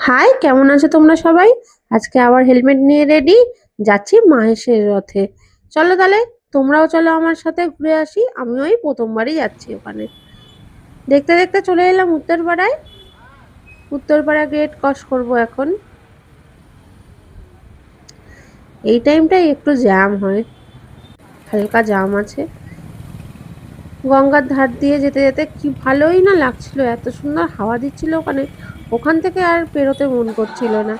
High, কেমন আছো তোমরা সবাই? আজকে আবার হেলমেট নিয়ে রেডি, যাচ্ছি মাহেশের রথে। চলো তাহলে, তোমরাও চলো আমার সাথে ঘুরে আসি। আমিও এই প্রথমবারই যাচ্ছি ওখানে। দেখতে দেখতে চলে এলাম উত্তরপাড়ায়। উত্তরপাড়া গেট ক্রস করবো এখন। এই টাইমটাই একটু জ্যাম হয়, হালকা জ্যাম আছে। গঙ্গার ধার দিয়ে যেতে যেতে কি ভালোই না লাগছিল, এত সুন্দর হাওয়া দিচ্ছিল ওখানে। ওখান থেকে আর পেরোতে মন করছিল না।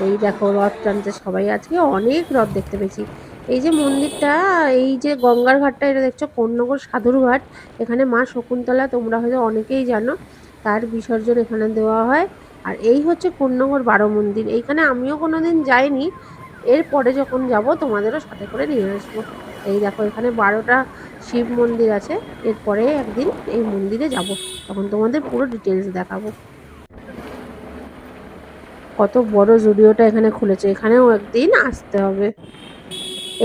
এই দেখো রথ টানছে সবাই, আজকে অনেক রথ দেখতে পেয়েছি। এই যে মন্দিরটা, এই যে গঙ্গার ঘাটটা, এটা দেখছো কোন্নগর সাধুর ঘাট। এখানে মা শকুন্তলা, তোমরা হয়তো অনেকেই জানো, তার বিসর্জন এখানে দেওয়া হয়। আর এই হচ্ছে কোন্নগর বারো মন্দির। এইখানে আমিও কোনোদিন যাইনি, এরপরে যখন যাব তোমাদেরও সাথে করে নিয়ে আসবো। এই দেখো এখানে 12টা শিব মন্দির আছে। এরপরে একদিন এই মন্দিরে যাব, তখন তোমাদের পুরো ডিটেলস দেখাবো। কত বড় জুডিওটা এখানে খুলেছে, এখানেও একদিন আসতে হবে।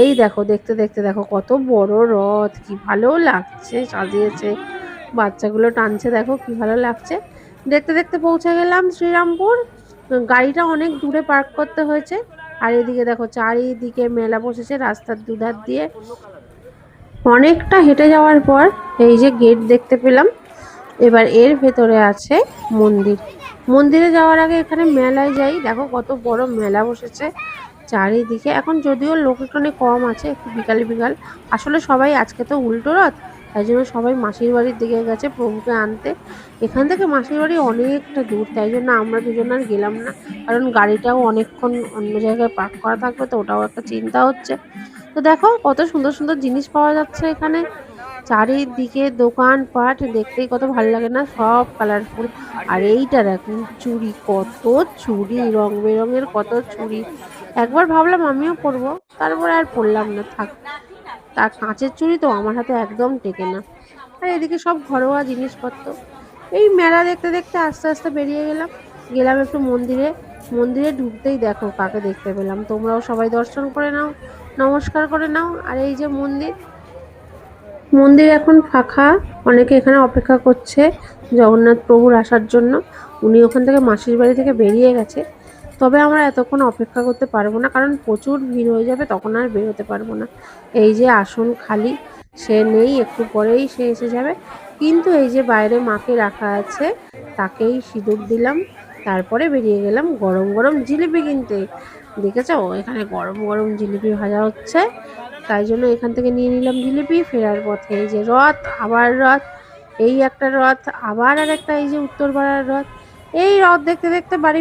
এই দেখো দেখতে দেখতে দেখো কত বড় রথ, কি ভালো লাগছে সাজিয়েছে। বাচ্চাগুলো টানছে, দেখো কি ভালো লাগছে। দেখতে দেখতে পৌঁছে গেলাম শ্রীরামপুর। গাড়িটা অনেক দূরে পার্ক করতে হয়েছে। আর এদিকে দেখো চারিদিকে মেলা বসেছে রাস্তার দুধার দিয়ে। অনেকটা হেঁটে যাওয়ার পর এই যে গেট দেখতে পেলাম। এবার এর ভেতরে আছে মন্দির। মন্দিরে যাওয়ার আগে এখানে মেলায় যাই, দেখো কত বড় মেলা বসেছে চারিদিকে। এখন যদিও লোক এখানে কম আছে, একটু বিকাল বিকাল। আসলে সবাই আজকে তো উল্টো রথ, তাই জন্য সবাই মাসির বাড়ির দিকে গেছে প্রভুকে আনতে। এখান থেকে মাসির বাড়ি অনেকটা দূর, তাই জন্য আমরা দুজন আর গেলাম না। কারণ গাড়িটাও অনেকক্ষণ অন্য জায়গায় পার্ক করা থাকবে, তো ওটাও একটা চিন্তা হচ্ছে। তো দেখো কত সুন্দর সুন্দর জিনিস পাওয়া যাচ্ছে এখানে। চারিদিকে দোকানপাট, দেখতেই কত ভালো লাগে না, সব কালারফুল। আর এইটা দেখো চুড়ি, কত চুড়ি, রং বেরঙের কত চুড়ি। একবার ভাবলাম আমিও পরবো, তারপরে আর পরলাম না, থাক। তার কাঁচের চুড়ি তো আমার হাতে একদম টেকে না। আর এদিকে সব ঘরোয়া জিনিসপত্র। এই মেলা দেখতে দেখতে আস্তে আস্তে বেরিয়ে গেলাম। গেলাম একটু মন্দিরে। মন্দিরে ঢুকতেই দেখো কাকে দেখতে পেলাম, তোমরাও সবাই দর্শন করে নাও, নমস্কার করে নাও। আর এই যে মন্দির, মন্দির এখন ফাঁকা। অনেকে এখানে অপেক্ষা করছে জগন্নাথ প্রভুর আসার জন্য। উনি ওখান থেকে মাসির বাড়ি থেকে বেরিয়ে গেছে। তবে আমরা এতক্ষণ অপেক্ষা করতে পারবো না, কারণ প্রচুর ভিড় হয়ে যাবে, তখন আর বেরোতে পারবো না। এই যে আসন খালি, সে নেই, একটু পরেই সে এসে যাবে। কিন্তু এই যে বাইরে মাকে রাখা আছে, তাকেই সিঁদুর দিলাম। তারপরে বেরিয়ে গেলাম গরম গরম জিলিপি কিনতে। দেখেছো এখানে গরম গরম জিলিপি ভাজা হচ্ছে, তাই জন্য এখান থেকে নিয়ে নিলাম জিলিপি। ফেরার পথে এই যে রথ, আবার রথ, এই একটা রথ, আবার আর একটা, এই যে উত্তরপাড়ার রথ। এই রথ দেখতে দেখতে বাড়ি